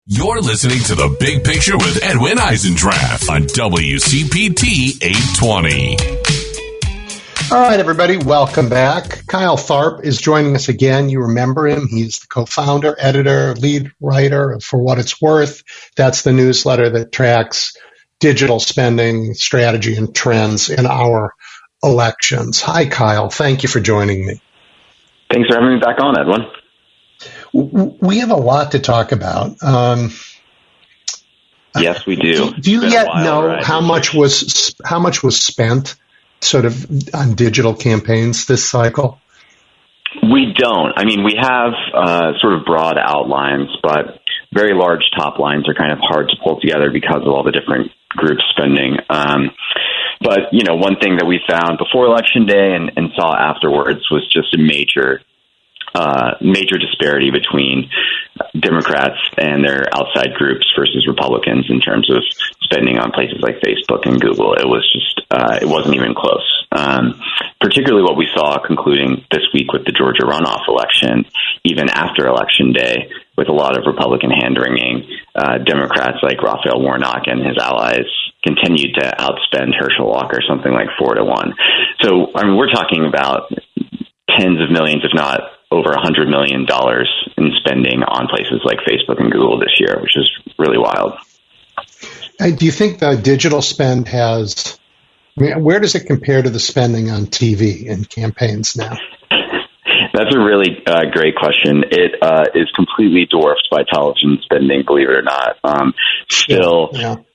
You're listening to The Big Picture with Edwin Eisendrath on WCPT 820. All right, everybody, welcome back. Kyle Tharp is joining us again. You remember him. He's the co-founder, editor, lead writer of For What It's Worth. That's the newsletter that tracks digital spending, strategy, and trends in our elections. Hi, Kyle. Thank you for joining me. Thanks for having me back on, Edwin. We have a lot to talk about. Yes, we do. Do you yet know how much was spent sort of on digital campaigns this cycle? We don't. I mean, we have sort of broad outlines, but very large top lines are kind of hard to pull together because of all the different groups spending. But, you know, one thing that we found before Election Day and saw afterwards was just a major disparity between Democrats and their outside groups versus Republicans in terms of spending on places like Facebook and Google. It was just, it wasn't even close. Particularly what we saw concluding this week with the Georgia runoff election, even after Election Day, with a lot of Republican hand-wringing, Democrats like Raphael Warnock and his allies continued to outspend Herschel Walker something like 4-1. So, I mean, we're talking about tens of millions, if not over $100 million in spending on places like Facebook and Google this year, which is really wild. Do you think the digital spend has, I mean, where does it compare to the spending on TV and campaigns now? That's a really great question. It is completely dwarfed by television spending, believe it or not.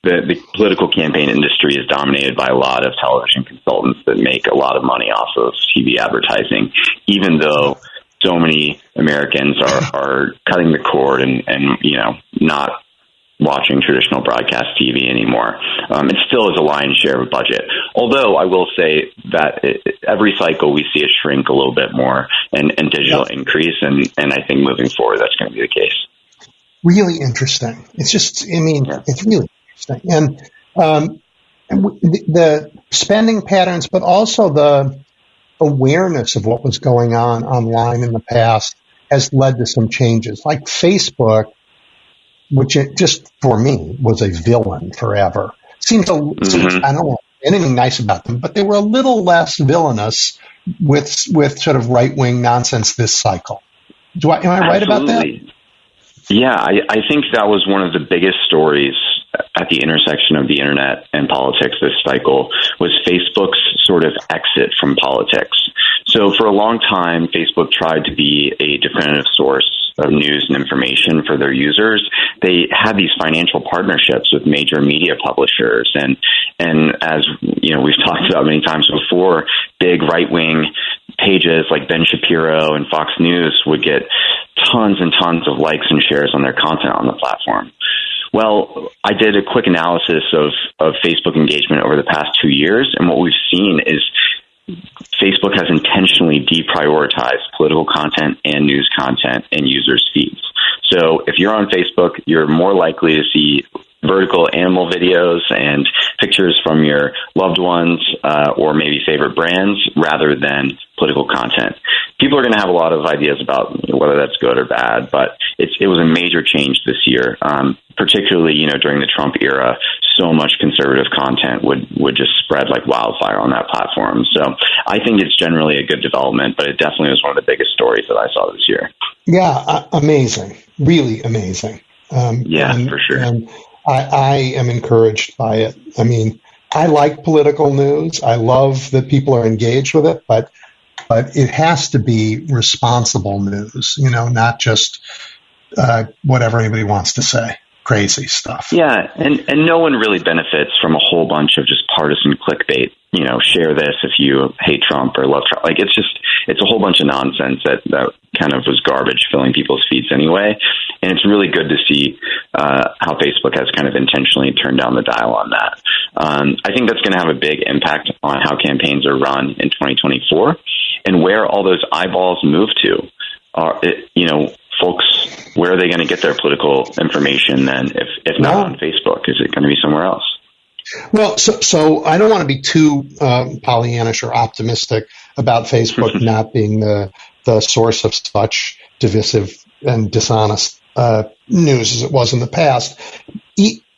The political campaign industry is dominated by a lot of television consultants that make a lot of money off of TV advertising, even though so many Americans are cutting the cord and you know, not watching traditional broadcast TV anymore. It still is a lion's share of a budget. Although I will say that every cycle we see it shrink a little bit more and digital increase. And I think moving forward, that's going to be the case. Really interesting. It's just, I mean, it's really interesting. And the spending patterns, but also the awareness of what was going on online in the past has led to some changes. Like Facebook, which it just, for me, was a villain forever. Seems I don't know anything nice about them, but they were a little less villainous with sort of right-wing nonsense this cycle. Am I right about that? Yeah, I think that was one of the biggest stories at the intersection of the internet and politics this cycle was Facebook's sort of exit from politics. So for a long time, Facebook tried to be a definitive source of news and information for their users. They had these financial partnerships with major media publishers. And as you know, we've talked about many times before, big right-wing pages like Ben Shapiro and Fox News would get tons and tons of likes and shares on their content on the platform. Well, I did a quick analysis of Facebook engagement over the past 2 years, and what we've seen is Facebook has intentionally deprioritized political content and news content in users' feeds. So if you're on Facebook, you're more likely to see vertical animal videos and pictures from your loved ones or maybe favorite brands rather than political content. People are going to have a lot of ideas about whether that's good or bad, but it was a major change this year, particularly, you know, during the Trump era. So much conservative content would just spread like wildfire on that platform. So I think it's generally a good development, but it definitely was one of the biggest stories that I saw this year. Yeah, amazing. Really amazing. For sure. And I am encouraged by it. I mean, I like political news. I love that people are engaged with it, but it has to be responsible news, you know, not just whatever anybody wants to say. Crazy stuff. Yeah, and no one really benefits from a whole bunch of just partisan clickbait. You know, share this if you hate Trump or love Trump. Like, it's a whole bunch of nonsense that kind of was garbage filling people's feeds anyway. And it's really good to see how Facebook has kind of intentionally turned down the dial on that. I think that's going to have a big impact on how campaigns are run in 2024 and where all those eyeballs move to. Folks, where are they going to get their political information then? If not on Facebook, is it going to be somewhere else? Well, so I don't want to be too Pollyannish or optimistic about Facebook not being the source of such divisive and dishonest news as it was in the past,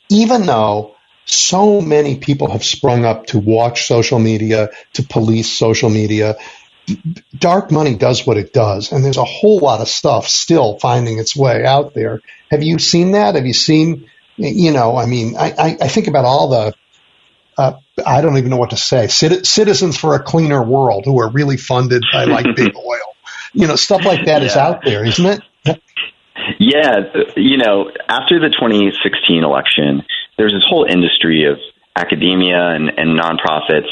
even though so many people have sprung up to watch social media, to police social media. Dark money does what it does, and there's a whole lot of stuff still finding its way out there. Have you seen that? Have you seen, I think about all the, I don't even know what to say, Citizens for a Cleaner World, who are really funded by like big oil. Stuff like that is out there, isn't it? Yeah. After the 2016 election, there's this whole industry of academia and nonprofits,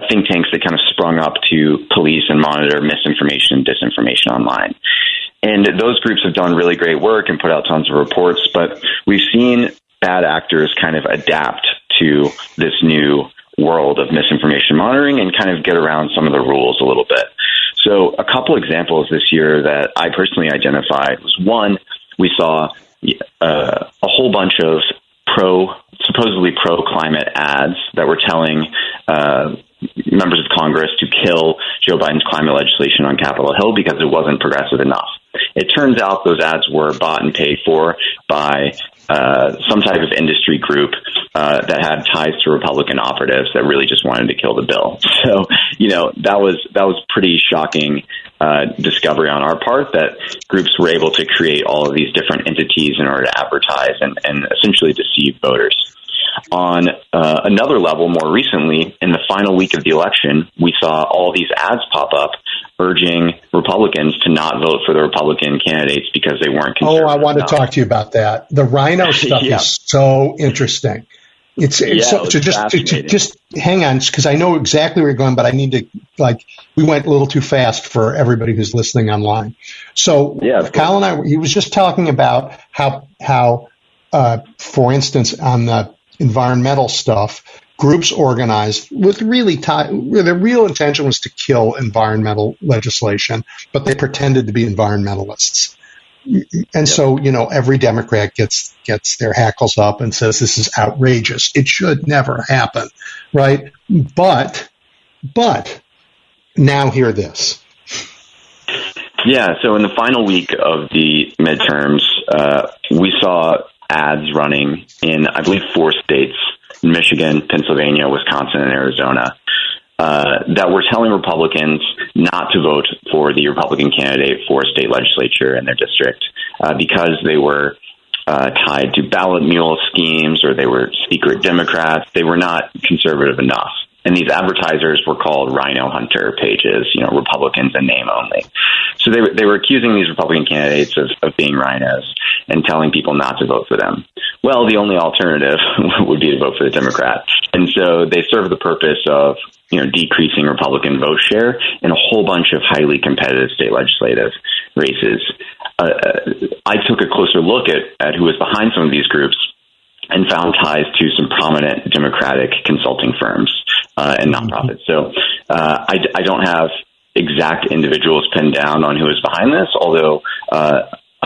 think tanks that kind of sprung up to police and monitor misinformation and disinformation online. And those groups have done really great work and put out tons of reports, but we've seen bad actors kind of adapt to this new world of misinformation monitoring and kind of get around some of the rules a little bit. So a couple examples this year that I personally identified was, one, we saw a whole bunch of supposedly pro-climate ads that were telling members of Congress to kill Joe Biden's climate legislation on Capitol Hill because it wasn't progressive enough. It turns out those ads were bought and paid for by some type of industry group that had ties to Republican operatives that really just wanted to kill the bill. So, that was pretty shocking discovery on our part, that groups were able to create all of these different entities in order to advertise and essentially deceive voters. On another level, more recently, in the final week of the election, we saw all these ads pop up urging Republicans to not vote for the Republican candidates because they weren't conservative. Oh, I want to talk to you about that. The rhino stuff is so interesting. Just hang on, because I know exactly where you're going, but I need to, we went a little too fast for everybody who's listening online. So Kyle and I, he was just talking about how for instance, on the environmental stuff, groups organized with their real intention was to kill environmental legislation, but they pretended to be environmentalists. And so, every Democrat gets their hackles up and says this is outrageous. It should never happen, right? But now hear this. Yeah, so in the final week of the midterms, we saw ads running in, I believe, 4 states, Michigan, Pennsylvania, Wisconsin, and Arizona, that were telling Republicans not to vote for the Republican candidate for a state legislature in their district because they were tied to ballot mule schemes or they were secret Democrats. They were not conservative enough. And these advertisers were called Rhino Hunter pages, Republicans in name only. So they were accusing these Republican candidates of being rhinos and telling people not to vote for them. Well, the only alternative would be to vote for the Democrat. And so they serve the purpose of, decreasing Republican vote share in a whole bunch of highly competitive state legislative races. I took a closer look at who was behind some of these groups and found ties to some prominent Democratic consulting firms and nonprofits. So I don't have exact individuals pinned down on who is behind this, although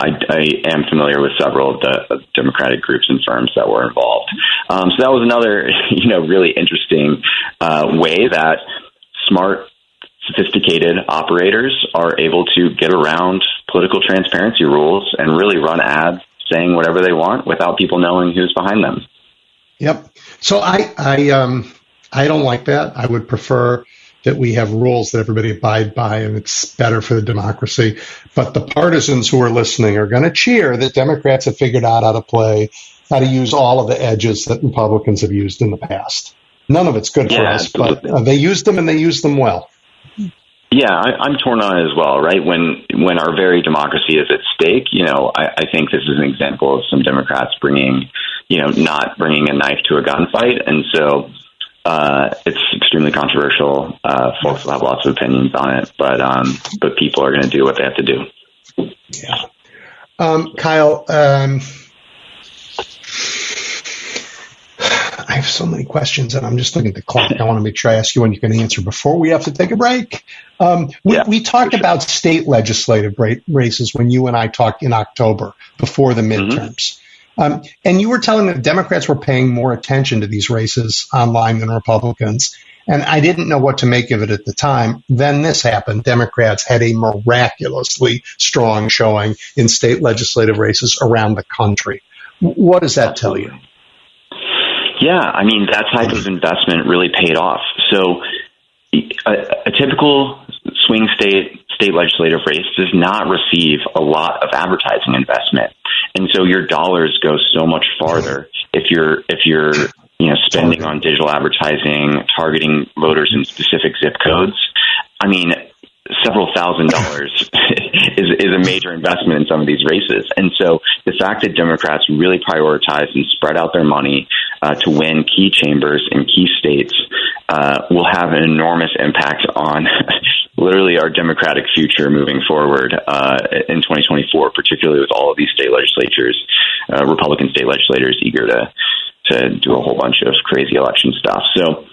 I am familiar with several of the Democratic groups and firms that were involved. So that was another, really interesting way that smart, sophisticated operators are able to get around political transparency rules and really run ads saying whatever they want without people knowing who's behind them. Yep. So I don't like that. I would prefer that we have rules that everybody abide by, and it's better for the democracy. But the partisans who are listening are going to cheer that Democrats have figured out how to use all of the edges that Republicans have used in the past. None of it's good for us, but they used them and they used them well. Yeah, I'm torn on it as well, right? When our very democracy is at stake, I think this is an example of some Democrats not bringing a knife to a gunfight. And so it's extremely controversial. Folks will have lots of opinions on it, but people are going to do what they have to do. Yeah. Kyle, I have so many questions, and I'm just looking at the clock. I want to make sure I ask you one you can answer before we have to take a break. We talked about state legislative races when you and I talked in October before the midterms. And you were telling me that Democrats were paying more attention to these races online than Republicans. And I didn't know what to make of it at the time. Then this happened. Democrats had a miraculously strong showing in state legislative races around the country. What does that tell you? Yeah, I mean, that type of investment really paid off. So a typical swing state legislative race does not receive a lot of advertising investment. And so your dollars go so much farther if you're spending on digital advertising, targeting voters in specific zip codes. I mean, several $1,000s is a major investment in some of these races. And so the fact that Democrats really prioritized and spread out their money to win key chambers in key states will have an enormous impact on literally our democratic future moving forward in 2024, particularly with all of these state legislatures, Republican state legislators eager to do a whole bunch of crazy election stuff. So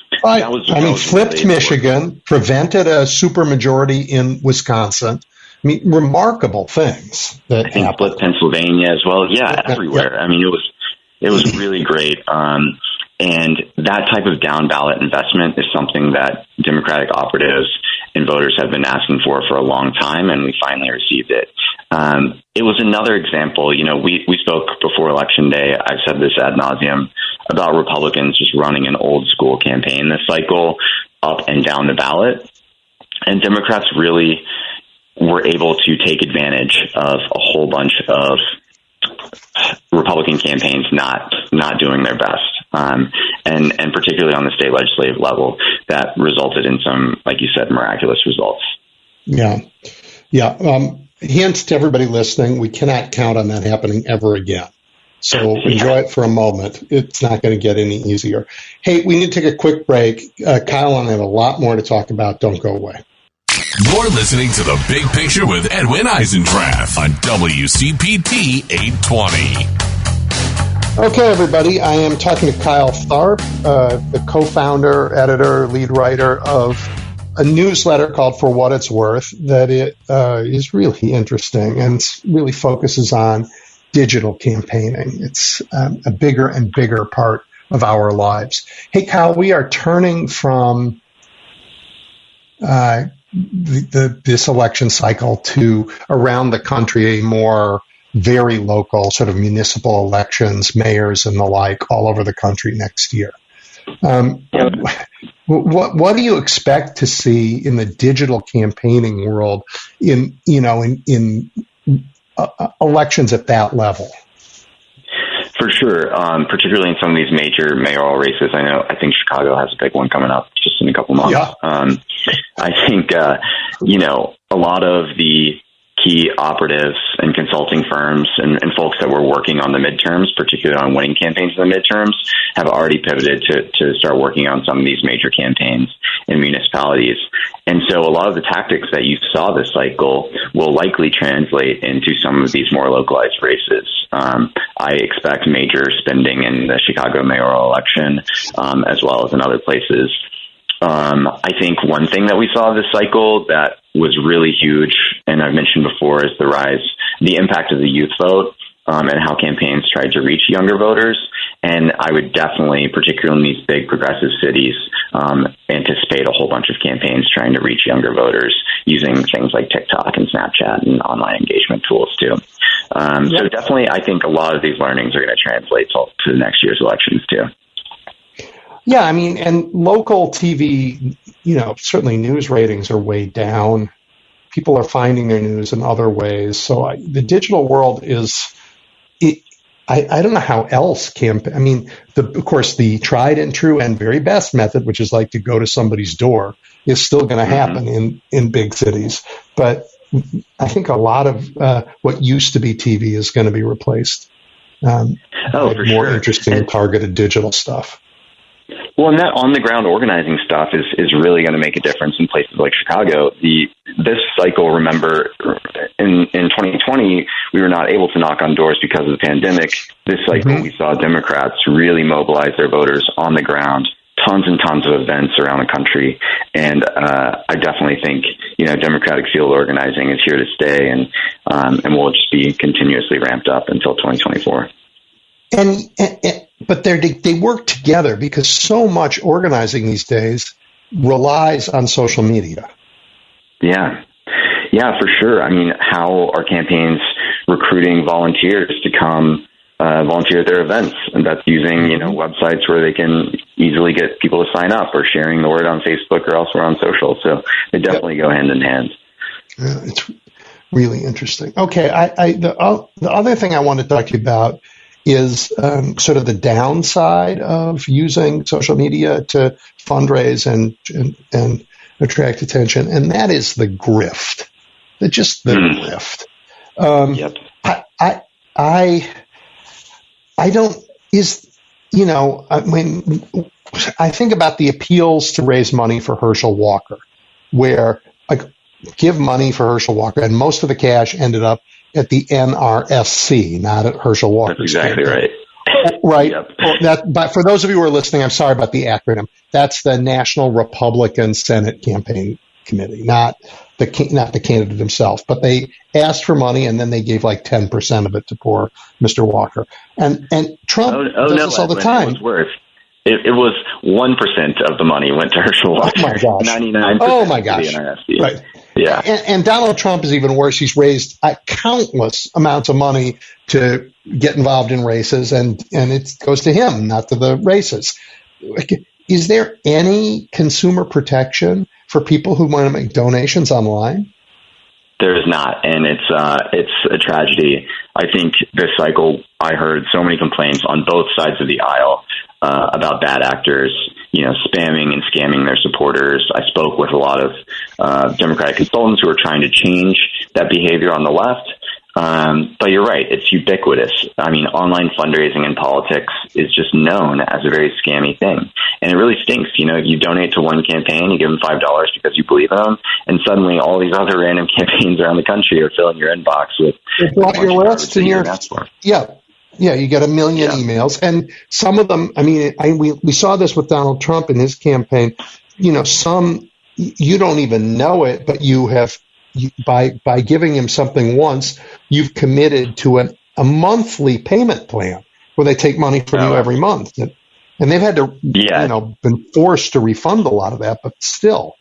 flipped Michigan, prevented a supermajority in Wisconsin. I mean, remarkable things that happened. Flipped Pennsylvania as well. Yeah, everywhere. Yeah. I mean, it was really great. And that type of down ballot investment is something that Democratic operatives and voters have been asking for a long time, and we finally received it. It was another example. We spoke before Election Day. I've said this ad nauseum about Republicans just running an old school campaign this cycle up and down the ballot. And Democrats really were able to take advantage of a whole bunch of Republican campaigns not doing their best. And particularly on the state legislative level, that resulted in some, like you said, miraculous results. Yeah. Hint to everybody listening, we cannot count on that happening ever again. So enjoy it for a moment. It's not going to get any easier. Hey, we need to take a quick break. Kyle and I have a lot more to talk about. Don't go away. You're listening to The Big Picture with Edwin Eisendrath on WCPT 820. Okay, everybody. I am talking to Kyle Tharp, the co-founder, editor, lead writer of a newsletter called For What It's Worth that is really interesting and really focuses on digital campaigning. It's a bigger and bigger part of our lives. Hey, Kyle, we are turning from this election cycle to around the country a more very local sort of municipal elections, mayors and the like all over the country next year. What do you expect to see in the digital campaigning world in elections at that level? For sure, particularly in some of these major mayoral races. I think Chicago has a big one coming up just in a couple months. Yeah. I think, a lot of the key operatives and consulting firms and folks that were working on the midterms, particularly on winning campaigns in the midterms, have already pivoted to start working on some of these major campaigns in municipalities. And so a lot of the tactics that you saw this cycle will likely translate into some of these more localized races. I expect major spending in the Chicago mayoral election, as well as in other places. I think one thing that we saw this cycle that was really huge, and I've mentioned before, is the impact of the youth vote, and how campaigns tried to reach younger voters. And I would definitely, particularly in these big progressive cities, anticipate a whole bunch of campaigns trying to reach younger voters using things like TikTok and Snapchat and online engagement tools too. So definitely, I think a lot of these learnings are going to translate to next year's elections too. Yeah, I mean, and local TV, certainly news ratings are way down. People are finding their news in other ways. So the digital world is, I don't know how else of course, the tried and true and very best method, which is like to go to somebody's door, is still going to happen in big cities. But I think a lot of what used to be TV is going to be replaced. For more interesting targeted digital stuff. Well, and that on-the-ground organizing stuff is really going to make a difference in places like Chicago. This cycle, remember, in 2020, we were not able to knock on doors because of the pandemic. This cycle, we saw Democrats really mobilize their voters on the ground, tons and tons of events around the country. And I definitely think, Democratic field organizing is here to stay, and will just be continuously ramped up until 2024. But they work together because so much organizing these days relies on social media. Yeah. Yeah, for sure. I mean, how are campaigns recruiting volunteers to come volunteer at their events? And that's using, websites where they can easily get people to sign up, or sharing the word on Facebook or elsewhere on social. So they definitely go hand in hand. Yeah, it's really interesting. Okay, the other thing I want to talk to you about is sort of the downside of using social media to fundraise and attract attention, and that is the grift. Just the grift. Yep. I don't, I think about the appeals to raise money for Herschel Walker, where give money for Herschel Walker, and most of the cash ended up at the NRSC, not at Herschel Walker's That's exactly campaign. right. Right. Yep. But for those of you who are listening, I'm sorry about the acronym. That's the National Republican Senate Campaign Committee, not the candidate himself. But they asked for money, and then they gave like 10% of it to poor Mr. Walker. And Trump does this all the time. It was worse. It was 1% of the money went to Herschel Walker. Oh my gosh! 99%. Oh my gosh! To the NRSC. Right. Yeah. And Donald Trump is even worse. He's raised countless amounts of money to get involved in races, and it goes to him, not to the races. Is there any consumer protection for people who want to make donations online? There is not, and it's a tragedy. I think this cycle, I heard so many complaints on both sides of the aisle about bad actors, spamming and scamming their supporters. I spoke with a lot of Democratic consultants who are trying to change that behavior on the left. But you're right, it's ubiquitous. I mean, online fundraising in politics is just known as a very scammy thing. And it really stinks. You donate to one campaign, you give them $5 because you believe in them, and suddenly all these other random campaigns around the country are filling your inbox with your list and yeah, you get 1 million emails, and some of them. I mean, we saw this with Donald Trump in his campaign. Some you don't even know it, but you have. By giving him something once, you've committed to a monthly payment plan where they take money from you every month, and they've had to, been forced to refund a lot of that, but still,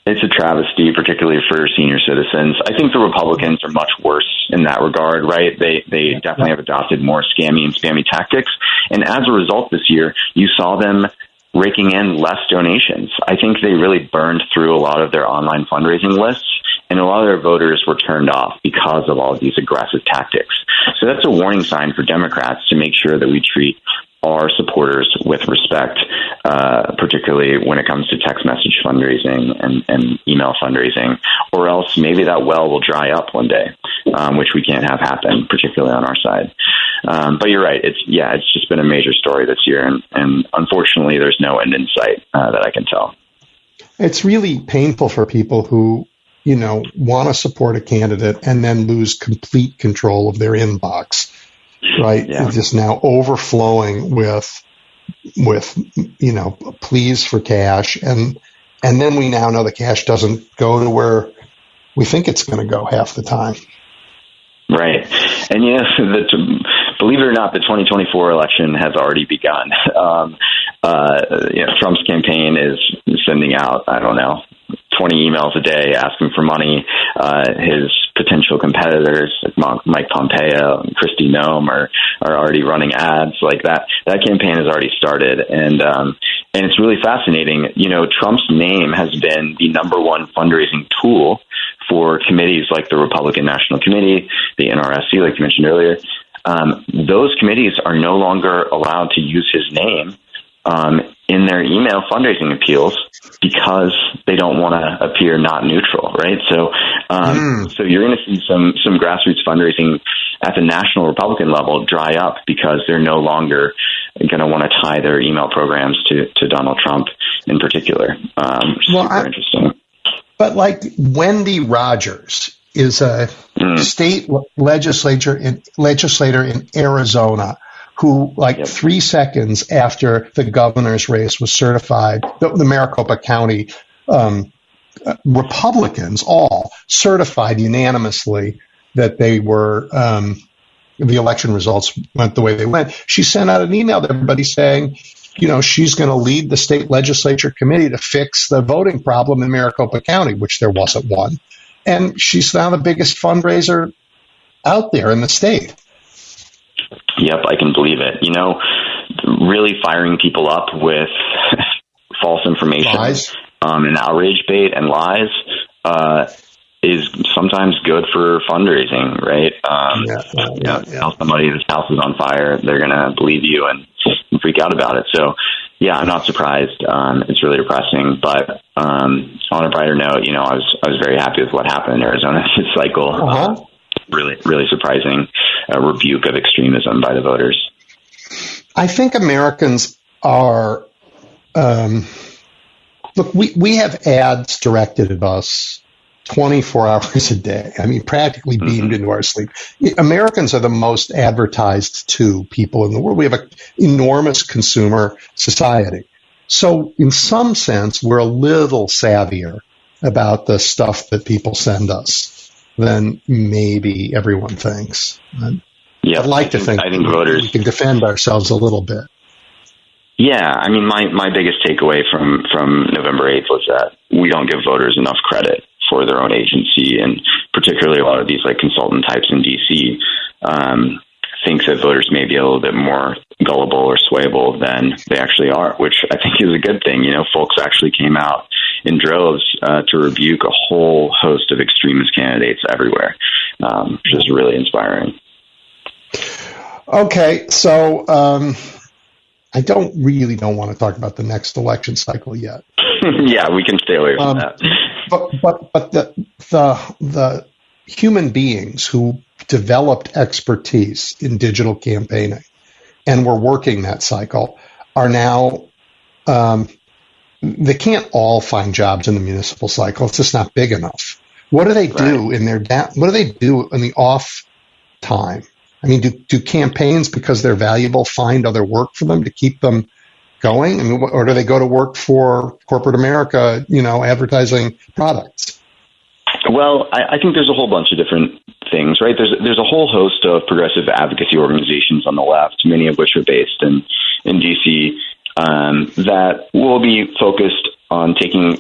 it's a travesty, particularly for senior citizens. I think the Republicans are much worse in that regard, right? They definitely have adopted more scammy and spammy tactics, and as a result, this year you saw them raking in less donations. I think they really burned through a lot of their online fundraising lists, and a lot of their voters were turned off because of all of these aggressive tactics. So that's a warning sign for Democrats to make sure that we treat our supporters with respect, particularly when it comes to text message fundraising and email fundraising, or else maybe that well will dry up one day, which we can't have happen, particularly on our side. But you're right. It's just been a major story this year, and unfortunately there's no end in sight that I can tell. It's really painful for people who want to support a candidate and then lose complete control of their inbox, right? Yeah. It's just now overflowing with pleas for cash. And then we now know the cash doesn't go to where we think it's going to go half the time. Right. And believe it or not, the 2024 election has already begun. Trump's campaign is sending out, 20 emails a day asking for money. His potential competitors, like Mike Pompeo and Kristi Noem, are already running ads like that. That campaign has already started, and it's really fascinating. Trump's name has been the number one fundraising tool for committees like the Republican National Committee, the NRSC, like you mentioned earlier. Those committees are no longer allowed to use his name in their email fundraising appeals because they don't want to appear not neutral, right? So you're going to see some grassroots fundraising at the national Republican level dry up because they're no longer going to want to tie their email programs to Donald Trump in particular. Super interesting. But like Wendy Rogers is a state legislator in Arizona who, 3 seconds after the governor's race was certified, the Maricopa County Republicans all certified unanimously that they were the election results went the way they went. She sent out an email to everybody saying, she's going to lead the state legislature committee to fix the voting problem in Maricopa County, which there wasn't one. And she's now the biggest fundraiser out there in the state. Yep, I can believe it. Really firing people up with false information, lies, and outrage bait and lies is sometimes good for fundraising, right? Tell somebody this house is on fire, they're going to believe you and freak out about it. So, yeah, I'm not surprised. It's really depressing. But on a brighter note, I was very happy with what happened in Arizona this cycle. Uh-huh. Really, really surprising rebuke of extremism by the voters. I think Americans are, look, we have ads directed at us 24 hours a day. I mean, practically beamed into our sleep. Americans are the most advertised to people in the world. We have an enormous consumer society. So in some sense, we're a little savvier about the stuff that people send us than maybe everyone thinks. Yeah, I'd like to think voters, we can defend ourselves a little bit. Yeah, I mean, my biggest takeaway from November 8th was that we don't give voters enough credit for their own agency, and particularly a lot of these consultant types in D.C. Think that voters may be a little bit more gullible or swayable than they actually are, which I think is a good thing. Folks actually came out in droves to rebuke a whole host of extremist candidates everywhere, which is really inspiring. Okay, so I don't want to talk about the next election cycle yet. Yeah, we can stay away from that. But the human beings who developed expertise in digital campaigning and were working that cycle are now they can't all find jobs in the municipal cycle. It's just not big enough. What do they do in their what do they do in the off time? I mean, do campaigns, because they're valuable, find other work for them to keep them going? I mean, or do they go to work for corporate America, advertising products? Well, I think there's a whole bunch of different things, right? There's a whole host of progressive advocacy organizations on the left, many of which are based in D.C., that will be focused on taking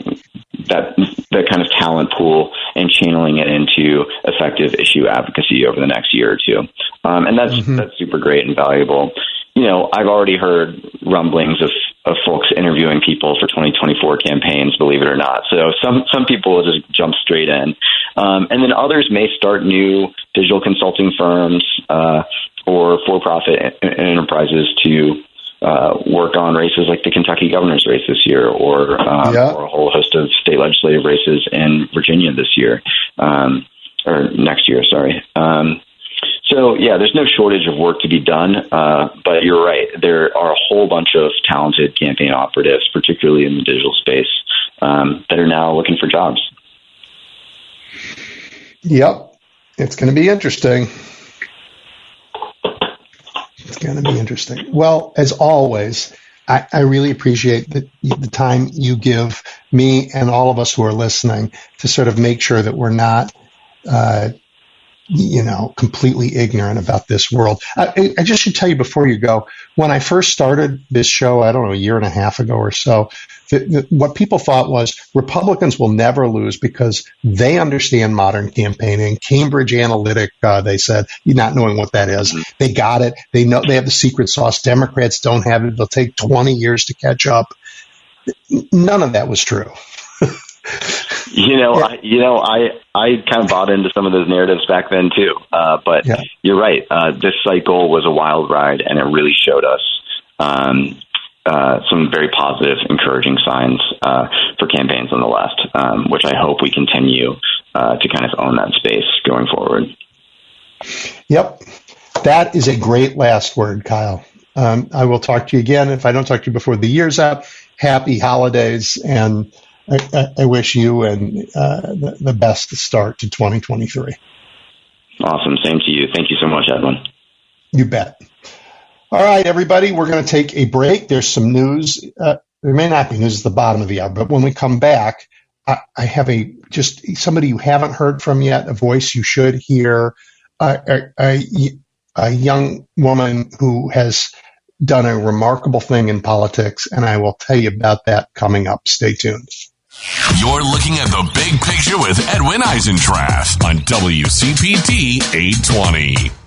that kind of talent pool and channeling it into effective issue advocacy over the next year or two. And that's super great and valuable. I've already heard rumblings of folks interviewing people for 2024 campaigns, believe it or not. So some people will just jump straight in. And then others may start new digital consulting firms or for-profit enterprises to work on races like the Kentucky governor's race this year, or a whole host of state legislative races in Virginia this year, or next year, sorry. So, yeah, there's no shortage of work to be done, but you're right. There are a whole bunch of talented campaign operatives, particularly in the digital space, that are now looking for jobs. Yep. It's going to be interesting. It's going to be interesting. Well, as always, I really appreciate the time you give me and all of us who are listening to sort of make sure that we're not completely ignorant about this world. I just should tell you before you go, when I first started this show, I don't know, a year and a half ago or so, what people thought was Republicans will never lose because they understand modern campaigning. Cambridge Analytica, they said, not knowing what that is. They got it. They know they have the secret sauce. Democrats don't have it. They'll take 20 years to catch up. None of that was true. I kind of bought into some of those narratives back then too. But you're right. This cycle was a wild ride, and it really showed us some very positive, encouraging signs for campaigns on the left, which I hope we continue to kind of own that space going forward. Yep. That is a great last word, Kyle. I will talk to you again. If I don't talk to you before the year's out, happy holidays, and I wish you and the best start to 2023. Awesome. Same to you. Thank you so much, Edwin. You bet. All right, everybody, we're going to take a break. There's some news. There may not be news at the bottom of the hour, but when we come back, I have just somebody you haven't heard from yet, a voice you should hear, a young woman who has done a remarkable thing in politics, and I will tell you about that coming up. Stay tuned. You're looking at the big picture with Edwin Eisendrath on WCPT 820.